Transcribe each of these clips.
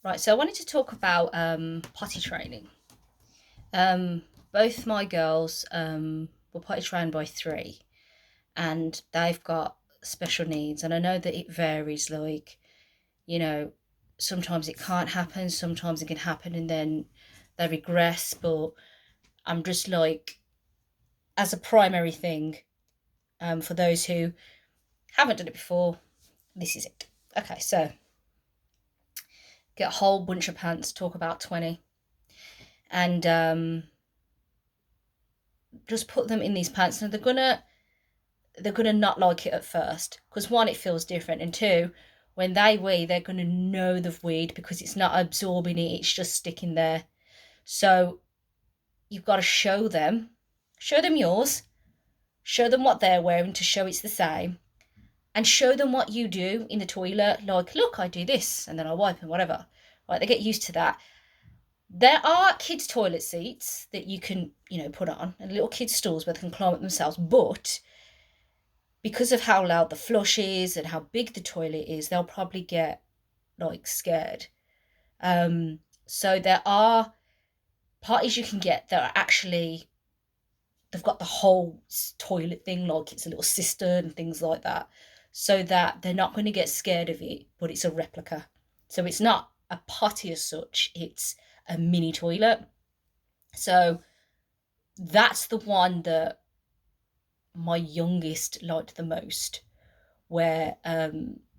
Right, so I wanted to talk about potty training. Both my girls were potty trained by three, and they've got special needs. And I know that it varies, like, you know, sometimes it can't happen, sometimes it can happen, and then they regress. But I'm just like, as a primary thing, for those who haven't done it before, this is it. Okay, so get a whole bunch of pants, talk about 20, and just put them in these pants. Now they're gonna not like it at first because one, it feels different, and two, when they wee, they're gonna know they've weed because it's not absorbing it; it's just sticking there. So you've got to show them yours, show them what they're wearing to show it's the same, and show them what you do in the toilet. Like, look, I do this, and then I wipe and whatever. Right? They get used to that. There are kids' toilet seats that you can, put on, and little kids' stools where they can climb up themselves, but because of how loud the flush is and how big the toilet is, they'll probably get like scared. So there are parties you can get that are actually, they've got the whole toilet thing, like it's a little cistern and things like that, so that they're not going to get scared of it, but it's a replica. So it's not a potty as such, it's a mini toilet. So that's the one that my youngest liked the most, where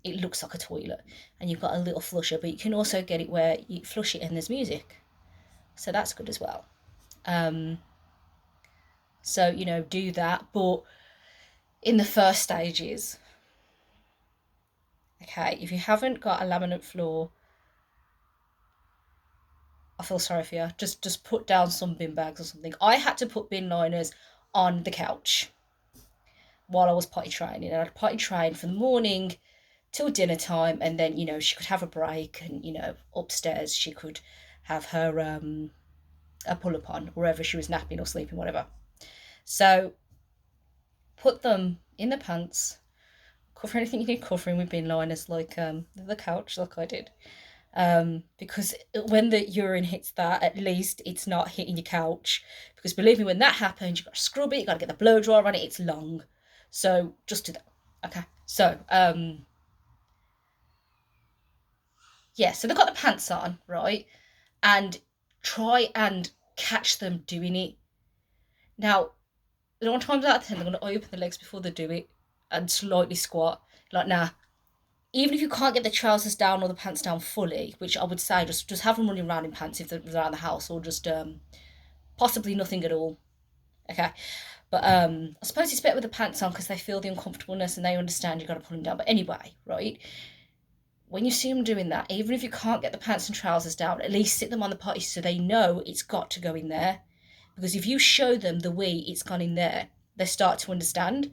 it looks like a toilet and you've got a little flusher, but you can also get it where you flush it and there's music. So that's good as well. Um, so, do that. But in the first stages, okay, if you haven't got a laminate floor, I feel sorry for you. Just put down some bin bags or something. I had to put bin liners on the couch while I was potty training. And I'd potty train from the morning till dinner time, and then she could have a break, and upstairs she could have her a pull up on wherever she was napping or sleeping, whatever. So put them in the pants, cover anything you need covering with bin liners, like the couch, like I did. Because when the urine hits that, at least it's not hitting your couch. Because believe me, when that happens, you've got to scrub it, you've got to get the blow dryer on it, it's long. So just do that. Okay. So yeah, so they've got the pants on, right? And try and catch them doing it. Now, 9 times out of 10, they're going to open the legs before they do it and slightly squat. Like, nah, even if you can't get the trousers down or the pants down fully, which I would say just have them running around in pants if they're around the house, or just possibly nothing at all. Okay. But I suppose it's better with the pants on because they feel the uncomfortableness and they understand you've got to pull them down. But anyway, right? When you see them doing that, even if you can't get the pants and trousers down, at least sit them on the potty so they know it's got to go in there. Because if you show them the way it's gone in there, they start to understand.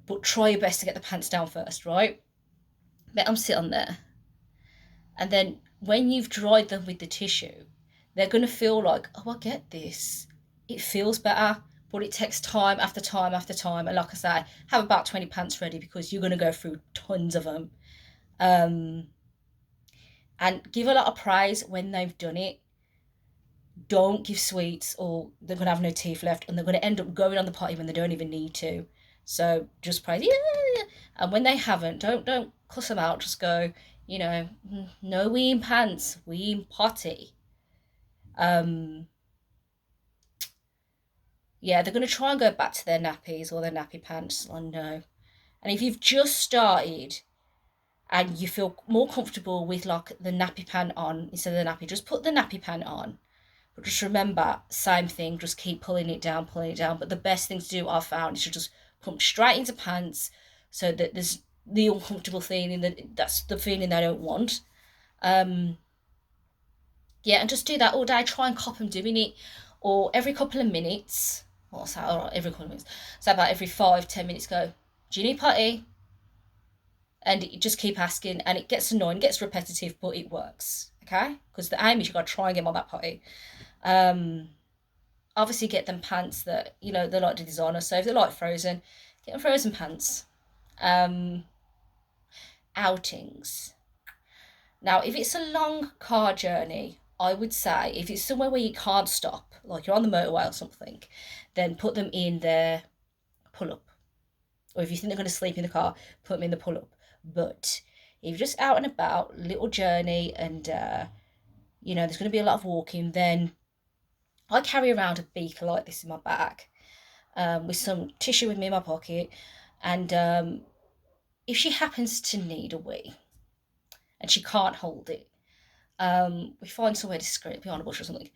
But try your best to get the pants down first, right? Let them sit on there. And then when you've dried them with the tissue, they're going to feel like, oh, I get this. It feels better, but it takes time after time after time. And like I say, have about 20 pants ready because you're going to go through tons of them. Um, and give a lot of praise when they've done it. Don't give sweets or they're going to have no teeth left and they're going to end up going on the potty when they don't even need to. So just praise, yeah. And when they haven't, don't cuss them out. Just go, no wee in pants, wee in potty. Um, yeah, they're going to try and go back to their nappies or their nappy pants. I know. And if you've just started and you feel more comfortable with like the nappy pant on instead of the nappy, just put the nappy pant on. But just remember, same thing, just keep pulling it down, pulling it down. But the best thing to do, I've found, is to just put them straight into pants so that there's the uncomfortable feeling, that's the feeling they don't want. Um, yeah, and just do that all day. Try and cop them doing it, or every couple of minutes. What's that? All right, every couple of minutes. So about every 5, 10 minutes, go. Do you need potty? And you just keep asking, and it gets annoying, gets repetitive, but it works. Okay, because the aim is you got to try and get them on that potty. Um, Obviously get them pants that they like to designer. So if they like frozen, get them frozen pants. Um, Outings. Now, if it's a long car journey, I would say if it's somewhere where you can't stop, like you're on the motorway or something, then put them in their pull up. Or if you think they're going to sleep in the car, put them in the pull up. But if you're just out and about, little journey, and there's going to be a lot of walking, then I carry around a beaker like this in my bag, with some tissue with me in my pocket, and if she happens to need a wee and she can't hold it, we find somewhere discreet behind a bush or something.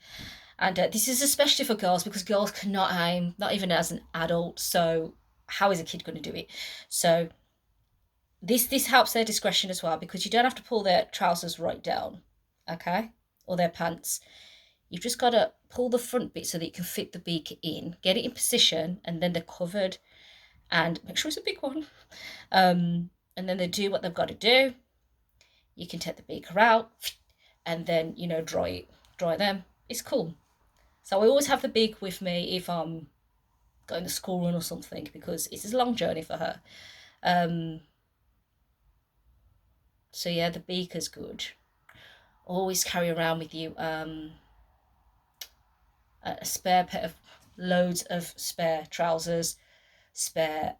And this is especially for girls because girls cannot aim, not even as an adult. So how is a kid going to do it? So this helps their discretion as well because you don't have to pull their trousers right down, okay, or their pants. You've just got to pull the front bit so that you can fit the beaker in, get it in position, and then they're covered. And make sure it's a big one. And then they do what they've got to do. You can take the beaker out, and then dry them. It's cool. So I always have the beak with me if I'm going to school run or something because it's a long journey for her. So yeah, the beaker's good. Always carry around with you a spare pair of loads of spare trousers, spare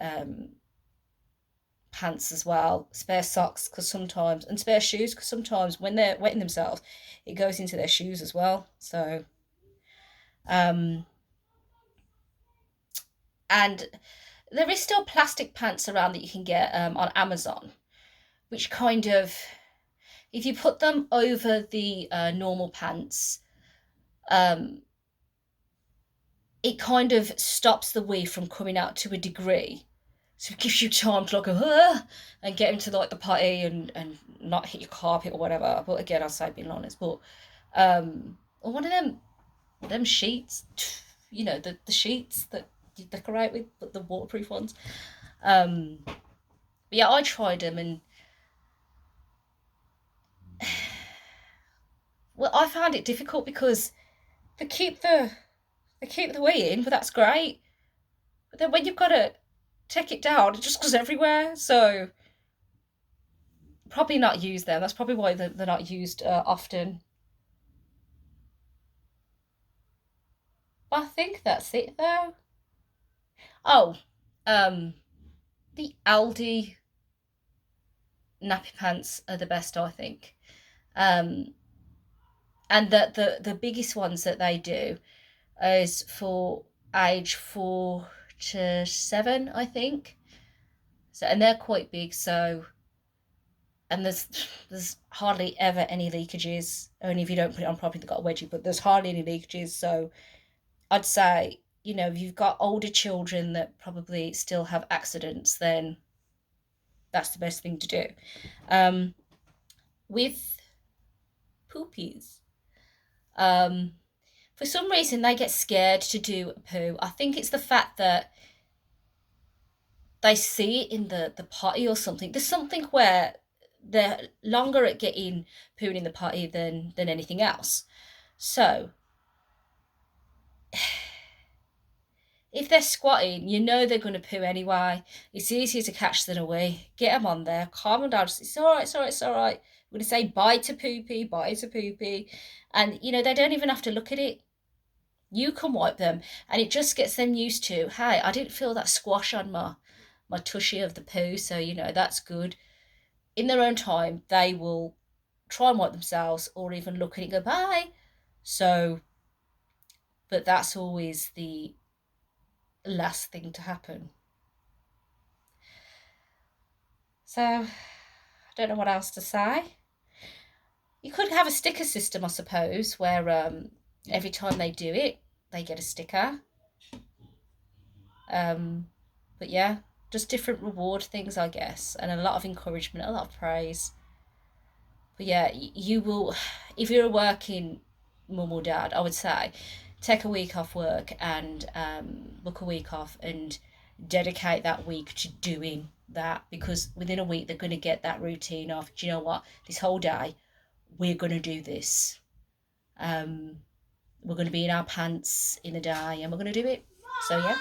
pants as well, spare socks because sometimes, and spare shoes because sometimes when they're wetting themselves, it goes into their shoes as well. So and there is still plastic pants around that you can get on Amazon, which kind of, if you put them over the normal pants, it kind of stops the wee from coming out to a degree. So it gives you time to and get into like the potty and not hit your carpet or whatever. But again, I'll say being honest. But or one of them sheets, the sheets that you decorate with, but the waterproof ones. But yeah, I tried them and well, I found it difficult because they keep the wee in, but that's great. But then when you've got to take it down, it just goes everywhere. So probably not use them. That's probably why they're not used often. But I think that's it though. Oh, um, the Aldi nappy pants are the best, I think. Um, and the biggest ones that they do is for age 4 to 7, I think. So and they're quite big. So and there's hardly ever any leakages. Only if you don't put it on properly, they've got a wedgie. But there's hardly any leakages. So I'd say if you've got older children that probably still have accidents, then that's the best thing to do. Um, with poopies, um, for some reason they get scared to do a poo. I think it's the fact that they see it in the potty or something. There's something where they're longer at getting pooing in the potty than anything else. So if they're squatting, they're going to poo anyway. It's easier to catch than a wee. Get them on there, calm them down. It's all right, it's all right, it's all right. We're going to say bye to poopy, bye to poopy. And, they don't even have to look at it. You can wipe them, and it just gets them used to, hey, I didn't feel that squash on my tushy of the poo, so, that's good. In their own time, they will try and wipe themselves or even look at it and go, bye. So, but that's always the last thing to happen. So, I don't know what else to say. You could have a sticker system, I suppose, where every time they do it, they get a sticker. But yeah, just different reward things, I guess, and a lot of encouragement, a lot of praise. But yeah, you will, if you're a working mum or dad, I would say take a week off work and book a week off and dedicate that week to doing that because within a week they're going to get that routine of, do you know what, this whole day we're going to do this. We're going to be in our pants in the day and we're going to do it. So yeah.